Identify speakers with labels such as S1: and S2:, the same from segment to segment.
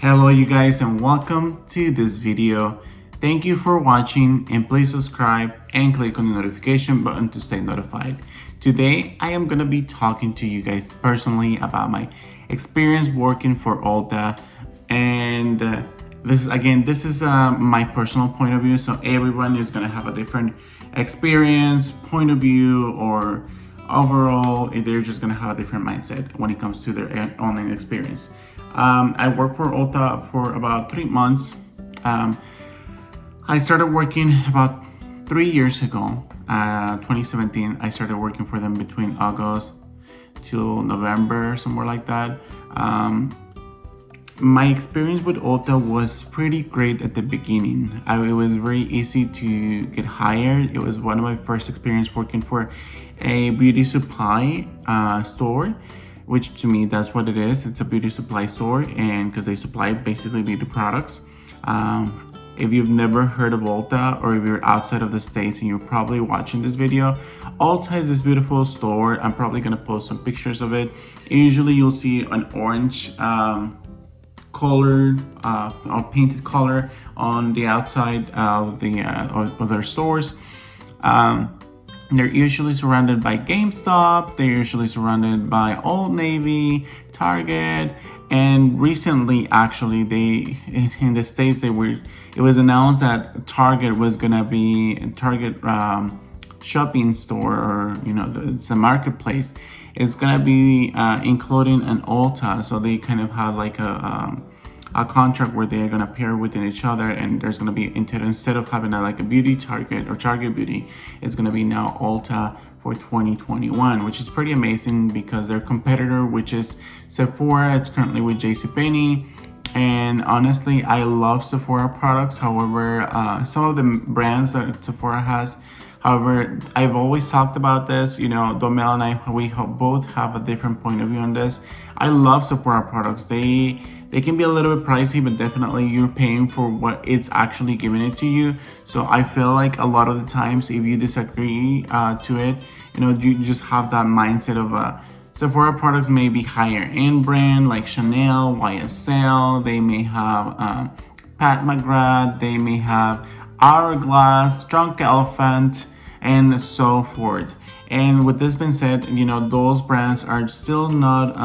S1: Hello you guys and welcome to this video. Thank you for watching and please subscribe and click on the notification button to stay notified. Today I am going to be talking to you guys personally about my experience working for ULTA, and this is my personal point of view, so everyone is going to have a different experience, point of view, or overall they're just going to have a different mindset when it comes to their online experience. I worked for ULTA for about 3 months. I started working about 3 years ago, 2017. I started working for them between August till November, somewhere like that. My experience with ULTA was pretty great at the beginning. It was very easy to get hired. It was one of my first experience working for a beauty supply store, which to me that's what it is. It's a beauty supply store, and because they supply basically beauty products. If you've never heard of ULTA, or if you're outside of the States and you're probably watching this video, ULTA is this beautiful store. I'm probably gonna post some pictures of it. Usually you'll see an orange colored or painted color on the outside of their stores. They're usually surrounded by GameStop. They're usually surrounded by Old Navy, Target, and recently, actually, in the States, it was announced that Target was gonna be Target shopping store, or it's a marketplace. It's gonna be including an ULTA, so they kind of have like a contract where they're gonna pair within each other, and there's gonna be instead of having like a beauty Target or Target Beauty, it's gonna be now ULTA for 2021, which is pretty amazing because their competitor, which is Sephora, it's currently with JCPenney. And honestly, I love Sephora products. However, some of the brands that Sephora has, however, I've always talked about this, Domel and I, we both have a different point of view on this. I love Sephora products. They can be a little bit pricey, but definitely you're paying for what it's actually giving it to you. So I feel like a lot of the times, if you disagree to it, you just have that mindset of Sephora products may be higher end brand like Chanel, YSL. They may have Pat McGrath. They may have Hourglass, Drunk Elephant, and so forth. And with this being said, those brands are still not,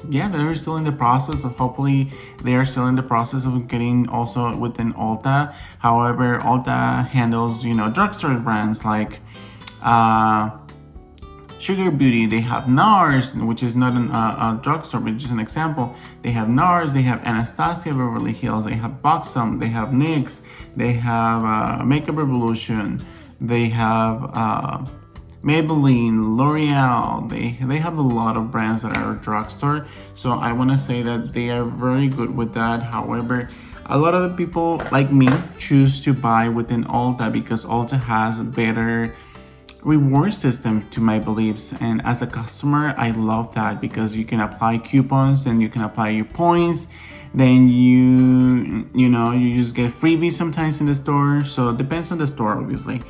S1: they're still in the process of, hopefully they are still in the process of getting also within ULTA. However, ULTA handles, drugstore brands like Sugar Beauty. They have NARS, which is not a drugstore, but just an example. They have NARS, they have Anastasia Beverly Hills, they have Buxom, they have NYX, they have Makeup Revolution, they have Maybelline, L'Oreal. They have a lot of brands that are a drugstore, so I want to say that they are very good with that. However, a lot of the people like me choose to buy within ULTA because ULTA has a better reward system to my beliefs, and as a customer I love that because you can apply coupons and you can apply your points. Then you just get freebies sometimes in the store, so it depends on the store, obviously.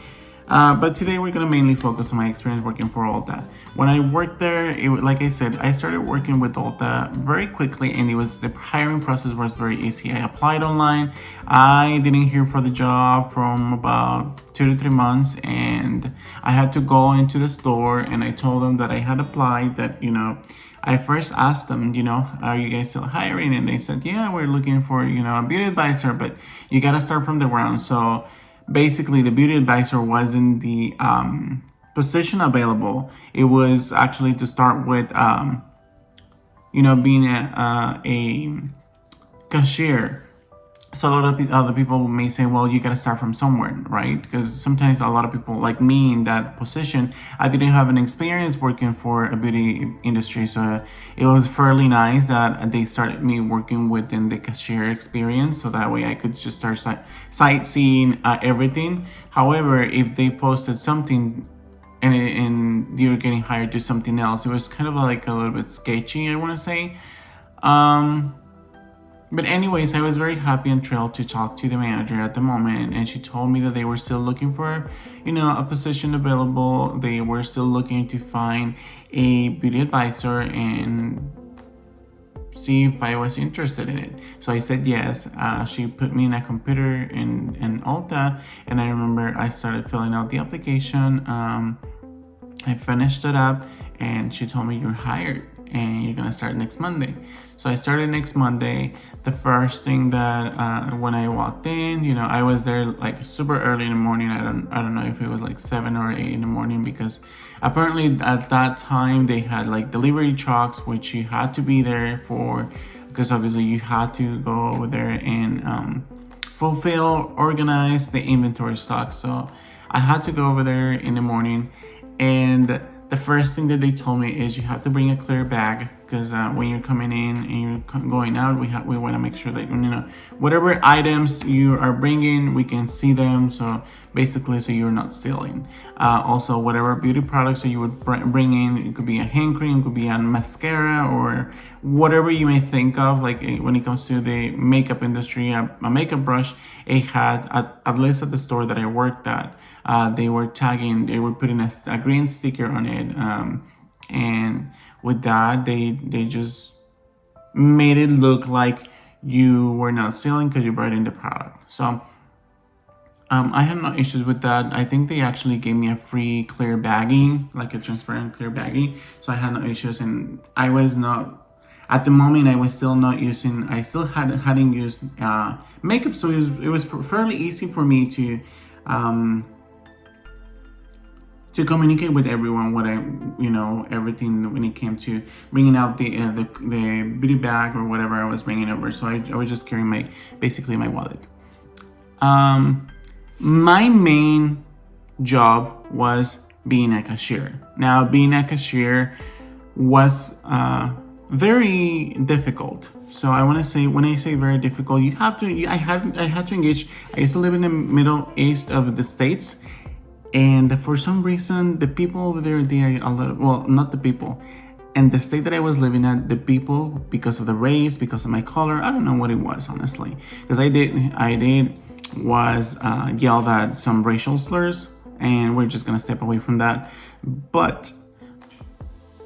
S1: But today we're gonna mainly focus on my experience working for ULTA. When I worked there, like I said, I started working with ULTA very quickly, and the hiring process was very easy. I applied online. I didn't hear for the job from about 2 to 3 months, and I had to go into the store and I told them that I had applied. That I first asked them, are you guys still hiring? And they said, yeah, we're looking for a beauty advisor, but you gotta start from the ground. So basically, the beauty advisor wasn't the position available. It was actually to start with, being a cashier. So a lot of other people may say, well, you got to start from somewhere, right? Because sometimes a lot of people like me in that position, I didn't have an experience working for a beauty industry. So it was fairly nice that they started me working within the cashier experience. So that way I could just start sightseeing everything. However, if they posted something and you're getting hired to something else, it was kind of like a little bit sketchy, I want to say. But anyways, I was very happy and thrilled to talk to the manager at the moment, and she told me that they were still looking for, a position available. They were still looking to find a beauty advisor, and see if I was interested in it. So I said yes. She put me in a computer in ULTA, and I remember I started filling out the application. I finished it up, and she told me, you're hired and you're gonna start next Monday. So I started next Monday. The first thing that when I walked in, I was there like super early in the morning. I don't know if it was like 7 or 8 in the morning, because apparently at that time they had like delivery trucks, which you had to be there for, because obviously you had to go over there and fulfill, organize the inventory stock. So I had to go over there in the morning, and the first thing that they told me is you have to bring a clear bag, because when you're coming in and you're going out, we want to make sure that whatever items you are bringing, we can see them. So basically, so you're not stealing. Also, whatever beauty products that you would bring in, it could be a hand cream, it could be a mascara, or whatever you may think of. Like when it comes to the makeup industry, a makeup brush, it had at least at the store that I worked at. They were putting a green sticker on it, and with that, they just made it look like you were not selling because you brought in the product. So I had no issues with that. I think they actually gave me a free clear baggie, like a transparent clear baggie. So I had no issues, and I was not, at the moment, I still hadn't used makeup. So it was fairly easy for me to communicate with everyone what everything when it came to bringing out the beauty bag or whatever I was bringing over. So I was just carrying basically my wallet. My main job was being a cashier. Now, being a cashier was very difficult. So I want to say, when I say very difficult, I had to engage. I used to live in the Middle East of the States. And for some reason, the people over there, they are a little, well, not the people. And the state that I was living at, the people, because of the race, because of my color, I don't know what it was, honestly. Because I did was yelled at some racial slurs, and we're just gonna step away from that. But,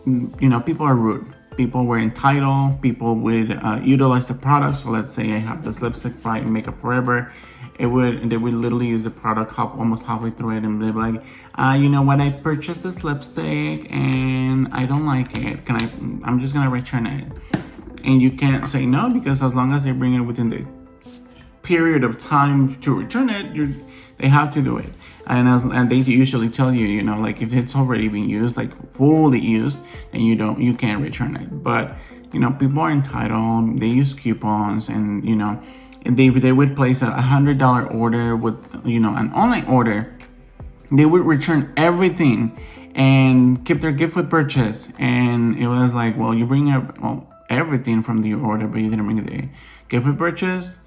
S1: people are rude. People were entitled. People would utilize the product. So let's say I have this lipstick by Makeup Forever. They would literally use the product almost halfway through it, and they'd be like, you know what, I purchased this lipstick and I don't like it. I'm just gonna return it. And you can't say no, because as long as they bring it within the period of time to return it, they have to do it. And they usually tell you, like if it's already been used, like fully used, then you can't return it. But people are entitled. They use coupons, and and they would place a $100 order with an online order. They would return everything and keep their gift with purchase. And it was like, well, you bring everything from the order, but you didn't bring the gift with purchase.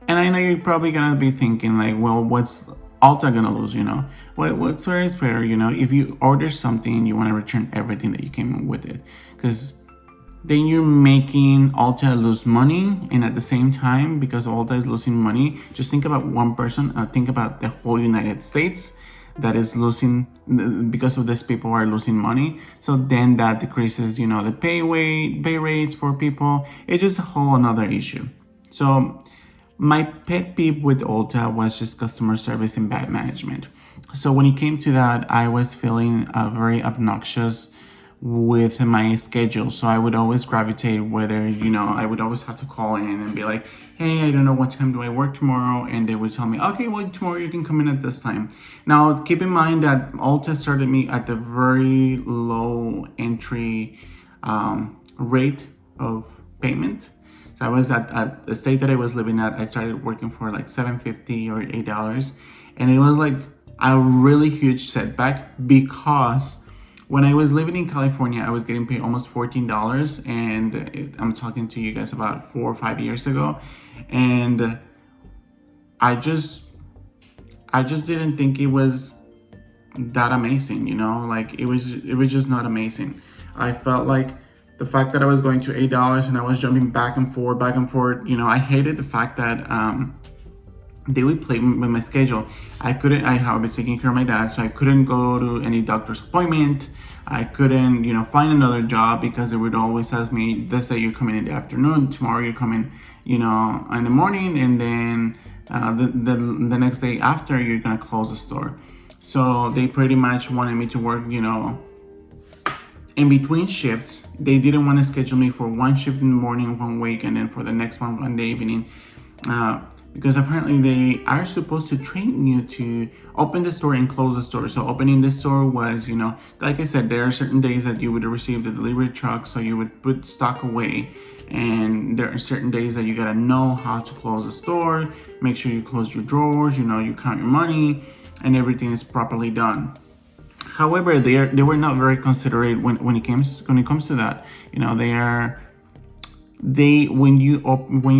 S1: And I know you're probably gonna be thinking like, well, what's ULTA gonna lose? What's very fair? If you order something, you want to return everything that you came with it, because then you're making ULTA lose money, and at the same time, because ULTA is losing money, just think about one person. Think about the whole United States that is losing, because of this, people are losing money. So then that decreases, the pay rates for people. It's just a whole another issue. So my pet peeve with ULTA was just customer service and bad management. So when it came to that, I was feeling very obnoxious with my schedule. So I would always gravitate whether, I would always have to call in and be like, hey, I don't know what time do I work tomorrow. And they would tell me, okay, well, tomorrow you can come in at this time. Now, keep in mind that ULTA started me at the very low entry rate of payment. So I was at the state that I was living at, I started working for like $7.50 or $8. And it was like a really huge setback, because when I was living in California, I was getting paid almost $14, and I'm talking to you guys about 4 or 5 years ago, and I just didn't think it was that amazing, like it was just not amazing. I felt like the fact that I was going to $8 and I was jumping back and forth, I hated the fact that they would play with my schedule. I was taking care of my dad, so I couldn't go to any doctor's appointment. I couldn't, find another job because they would always ask me, this day you're coming in the afternoon, tomorrow you're coming, in the morning, and then the next day after you're gonna close the store. So they pretty much wanted me to work, in between shifts. They didn't want to schedule me for one shift in the morning one week and then for the next one in the evening, because apparently they are supposed to train you to open the store and close the store. So opening the store was, like I said, there are certain days that you would receive the delivery truck, so you would put stock away, and there are certain days that you gotta know how to close the store, make sure you close your drawers, you count your money, and everything is properly done. However, they were not very considerate when it comes to that. When you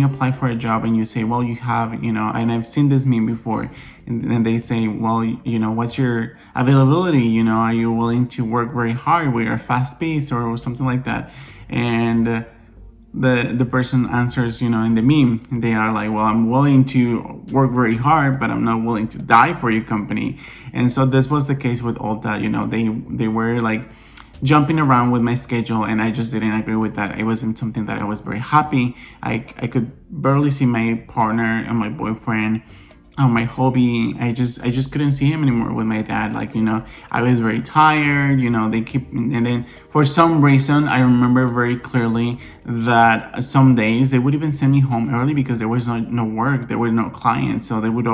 S1: apply for a job and you say, well, you have, and I've seen this meme before, and they say, well, what's your availability? Are you willing to work very hard? We are fast paced or something like that, and the person answers, in the meme, they are like, well, I'm willing to work very hard, but I'm not willing to die for your company. And so this was the case with ULTA. They were like jumping around with my schedule, and I just didn't agree with that. It wasn't something that I was very happy. I could barely see my partner and my boyfriend, my hobby. I just couldn't see him anymore with my dad. I was very tired. They keep, and then for some reason I remember very clearly that some days they would even send me home early because there was no work, there were no clients, so they would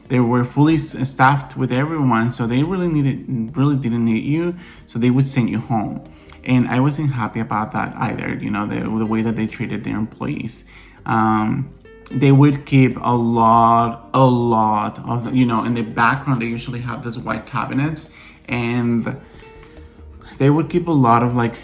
S1: they were fully staffed with everyone, so they really didn't need you, so they would send you home. And I wasn't happy about that either. The way that they treated their employees. They would keep a lot of, in the background, they usually have these white cabinets, and they would keep a lot of like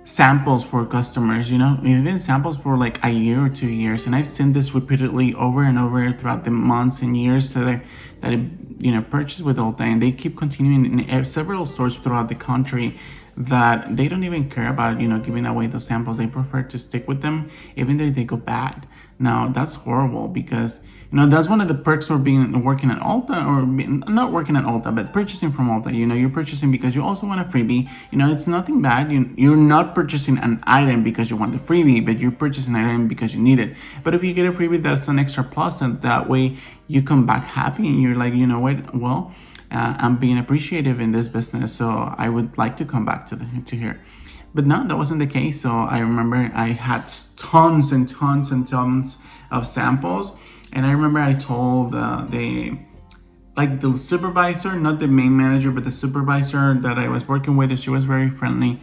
S1: samples for customers, even samples for like a year or 2 years. And I've seen this repeatedly over and over throughout the months and years that I purchased with ULTA, and they keep continuing in several stores throughout the country, that they don't even care about, giving away those samples. They prefer to stick with them even though they go bad. Now that's horrible, because that's one of the perks for working at ULTA, or not working at ULTA, but purchasing from ULTA. You're purchasing because you also want a freebie. It's nothing bad. You're not purchasing an item because you want the freebie, but you're purchasing an item because you need it. But if you get a freebie, that's an extra plus, and that way you come back happy and you're like, you know what, well, I'm being appreciative in this business, so I would like to come back to here. But no, that wasn't the case. So I remember I had tons and tons and tons of samples, and I remember I told the supervisor, not the main manager, but the supervisor that I was working with, she was very friendly.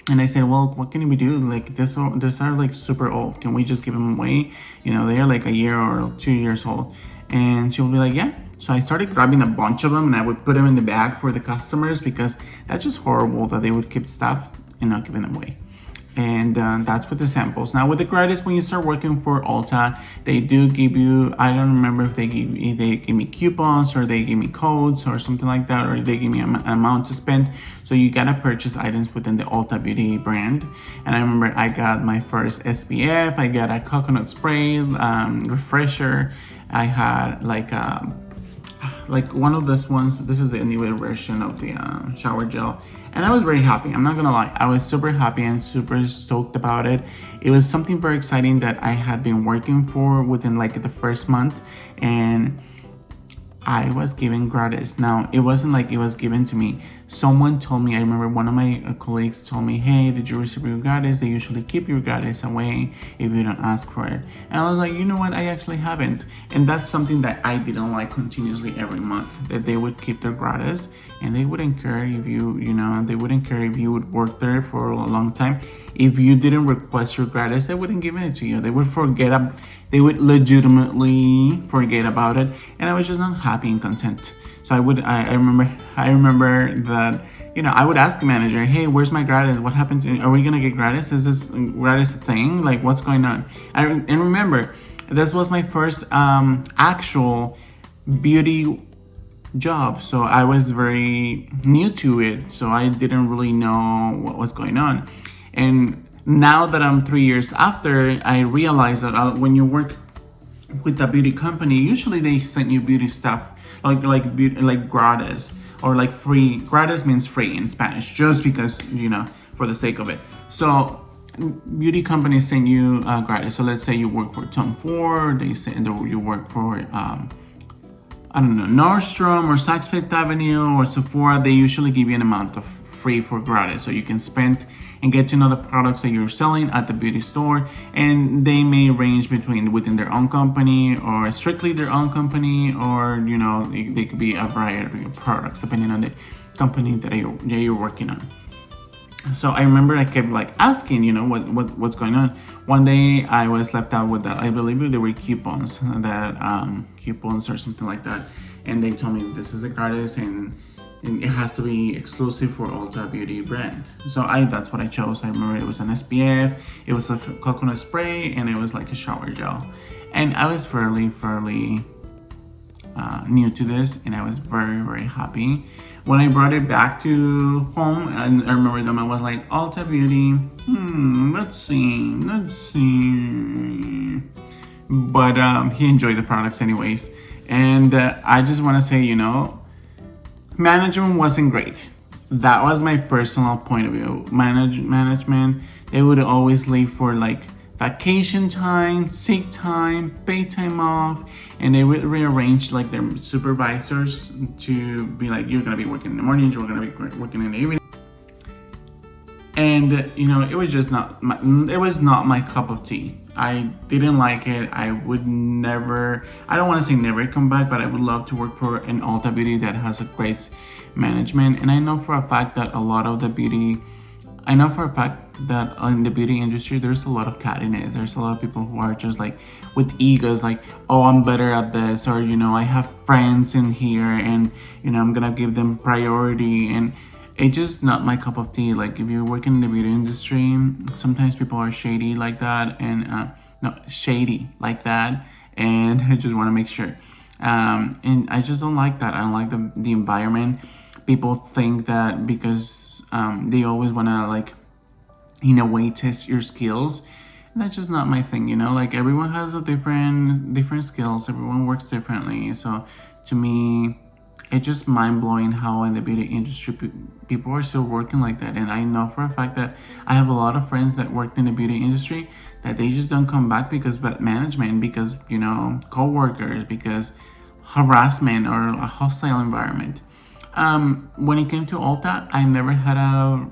S1: And I said, well, what can we do? Like, these are like super old. Can we just give them away? They are like a year or 2 years old. And she will be like, yeah. So I started grabbing a bunch of them, and I would put them in the bag for the customers, because that's just horrible that they would keep stuff and not giving them away. And that's with the samples. Now with the gratis, when you start working for ULTA, they do give you, I don't remember if they give me coupons or they give me codes or something like that, or they give me an amount to spend. So you gotta purchase items within the ULTA Beauty brand. And I remember I got my first SPF, I got a coconut spray, refresher. I had like one of those ones. This is the newer version of the shower gel. And I was very happy. I'm not gonna lie. I was super happy and super stoked about it. It was something very exciting that I had been working for within like the first month, and I was given gratis. Now, it wasn't like it was given to me. Someone told me, I remember one of my colleagues told me, hey, did you receive your gratis? They usually keep your gratis away if you don't ask for it. And I was like, you know what? I actually haven't. And that's something that I didn't like continuously every month, that they would keep their gratis, and they wouldn't care if they wouldn't care if you would work there for a long time. If you didn't request your gratis, they wouldn't give it to you. They would legitimately forget about it. And I was just not happy and content. So I remember that, I would ask the manager, hey, where's my gratis? What happened to, are we gonna get gratis? Is this gratis a thing? Like, what's going on? And remember, this was my first actual beauty job. So I was very new to it. So I didn't really know what was going on. And now that I'm 3 years after, I realize that when you work with a beauty company, usually they send you beauty stuff like gratis. or like free. Gratis means free in Spanish, just because, for the sake of it. So beauty companies send you gratis. So let's say you work for Tom Ford, they send, or you work for I don't know, Nordstrom or Saks Fifth Avenue or Sephora. They usually give you an amount of free for gratis, so you can spend and get to know the products that you're selling at the beauty store. And they may range between within their own company or strictly their own company, or they could be a variety of products depending on the company that you're working on. So I remember I kept like asking, what's going on. One day I was left out with that. I believe there were coupons, coupons or something like that, and they told me this is a gratis and it has to be exclusive for Ulta Beauty brand. So that's what I chose. I remember it was an SPF, it was a coconut spray, and it was like a shower gel. And I was fairly new to this, and I was very, very happy. When I brought it back to home, and I remember them, I was like, Ulta Beauty, let's see. But he enjoyed the products anyways. And I just want to say, management wasn't great. That was my personal point of view. Management, they would always leave for like vacation time, sick time, pay time off, and they would rearrange like their supervisors to be like, you're gonna be working in the morning, you're gonna be working in the evening. And it was just not my cup of tea. I didn't like it. I would never, I don't want to say never come back, but I would love to work for an Ulta Beauty that has a great management. And I know for a fact that in the beauty industry, there's a lot of cattiness. There's a lot of people who are just like with egos, like, oh, I'm better at this, or I have friends in here, and I'm gonna give them priority. And it's just not my cup of tea. Like, if you're working in the beauty industry, sometimes people are shady like that, and and I just want to make sure. And I just don't like that. I don't like the environment. People think that because they always want to, like, in a way, test your skills. And that's just not my thing, Like, everyone has a different skills. Everyone works differently. So to me, it's just mind-blowing how in the beauty industry people are still working like that. And I know for a fact that I have a lot of friends that worked in the beauty industry that they just don't come back because bad management, because co-workers, because harassment or a hostile environment. When it came to Ulta, I never had a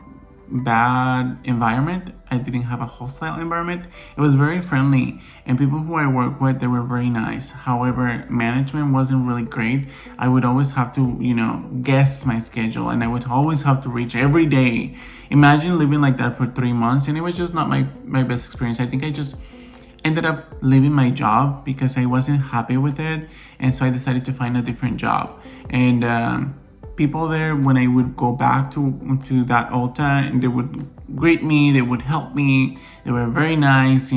S1: bad environment. I didn't have a hostile environment. It was very friendly, and people who I work with, they were very nice. However, management wasn't really great. I would always have to, guess my schedule, and I would always have to reach every day. Imagine living like that for 3 months, and it was just not my best experience. I think I just ended up leaving my job because I wasn't happy with it, and so I decided to find a different job. And people there, when I would go back to that Ulta, and they would greet me, they would help me, they were very nice.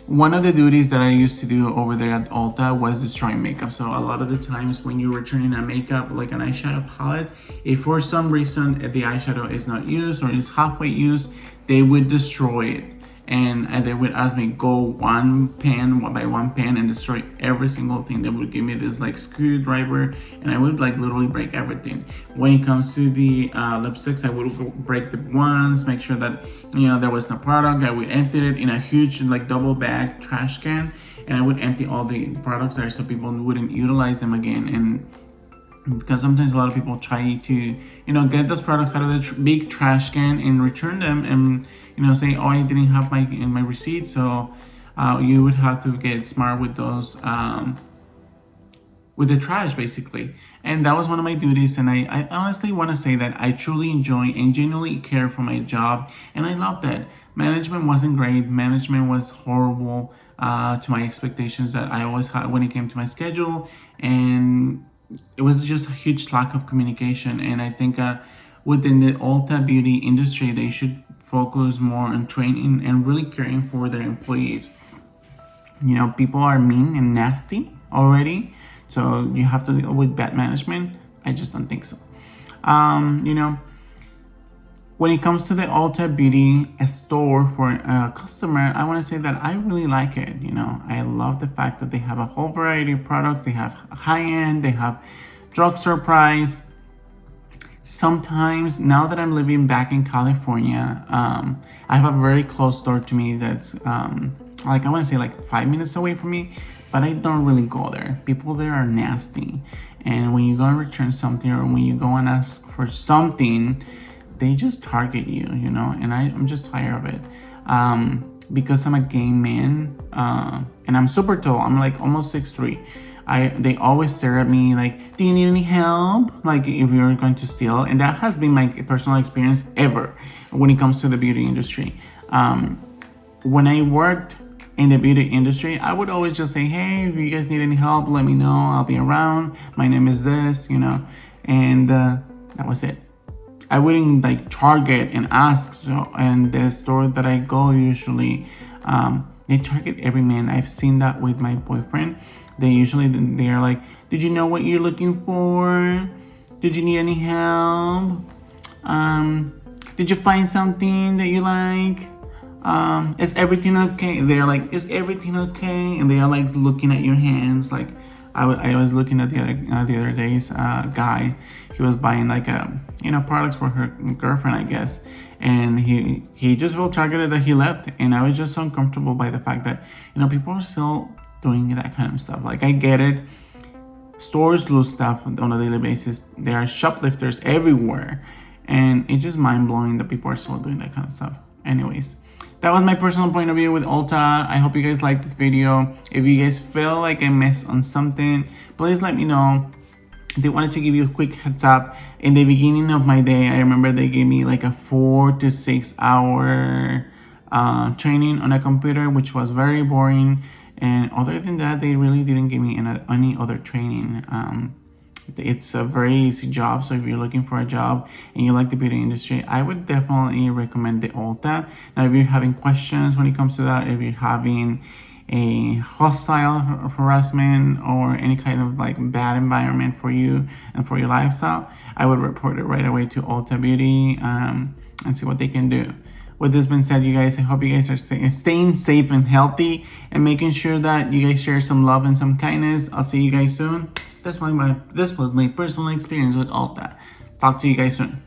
S1: One of the duties that I used to do over there at Ulta was destroying makeup. So a lot of the times when you're returning a makeup, like an eyeshadow palette, if for some reason the eyeshadow is not used or is halfway used, they would destroy it. And they would ask me go one by one pan and destroy every single thing. They would give me this like screwdriver, and I would like literally break everything. When it comes to the lipsticks, I would break the ones, make sure that there was no product. I would empty it in a huge like double bag trash can, and I would empty all the products there so people wouldn't utilize them again. And because sometimes a lot of people try to get those products out of the big trash can and return them, and say, oh, I didn't have my receipt. So you would have to get smart with those with the trash, basically. And that was one of my duties, and I honestly want to say that I truly enjoy and genuinely care for my job, and I love that. Management wasn't great. Management was horrible to my expectations that I always had when it came to my schedule, and it was just a huge lack of communication. And I think within the Ulta beauty industry, they should focus more on training and really caring for their employees. People are mean and nasty already, so you have to deal with bad management. I just don't think so. When it comes to the Ulta Beauty store for a customer, I want to say that I really like it. I love the fact that they have a whole variety of products. They have high-end, they have drugstore price, Sometimes, now that I'm living back in California, I have a very close store to me that's like, I want to say like 5 minutes away from me, but I don't really go there. People there are nasty, and when you go and return something, or when you go and ask for something, they just target you, and I'm just tired of it. Because I'm a gay man, and I'm super tall. I'm like almost 6'3". They always stare at me like, do you need any help? Like, if you're going to steal. And that has been my personal experience ever when it comes to the beauty industry. When I worked in the beauty industry, I would always just say, hey, if you guys need any help, let me know. I'll be around. My name is this, and that was it. I wouldn't like target and ask. So, and the store that I go usually, they target every man. I've seen that with my boyfriend. They are like, did you know what you're looking for? Did you need any help? Did you find something that you like? Is everything okay? They're like, is everything okay? And they are like looking at your hands. Like, I was looking at the other day's guy. He was buying like products for her girlfriend, I guess, and he just felt targeted that he left, and I was just so uncomfortable by the fact that people are still doing that kind of stuff. Like, I get it. Stores lose stuff on a daily basis. There are shoplifters everywhere, and it's just mind blowing that people are still doing that kind of stuff. Anyways, that was my personal point of view with ULTA. I hope you guys liked this video. If you guys feel like I missed on something, please let me know. They wanted to give you a quick heads up. In the beginning of my day, I remember they gave me like a 4 to 6 hour training on a computer, which was very boring. And other than that, they really didn't give me any other training. It's a very easy job. So if you're looking for a job and you like the beauty industry, I would definitely recommend the ULTA. Now, if you're having questions when it comes to that, if you're having a hostile harassment or any kind of like bad environment for you and for your lifestyle, I would report it right away to ULTA Beauty and see what they can do. With this being said, you guys, I hope you guys are staying safe and healthy, and making sure that you guys share some love and some kindness. I'll see you guys soon. This was my personal experience with ULTA. Talk to you guys soon.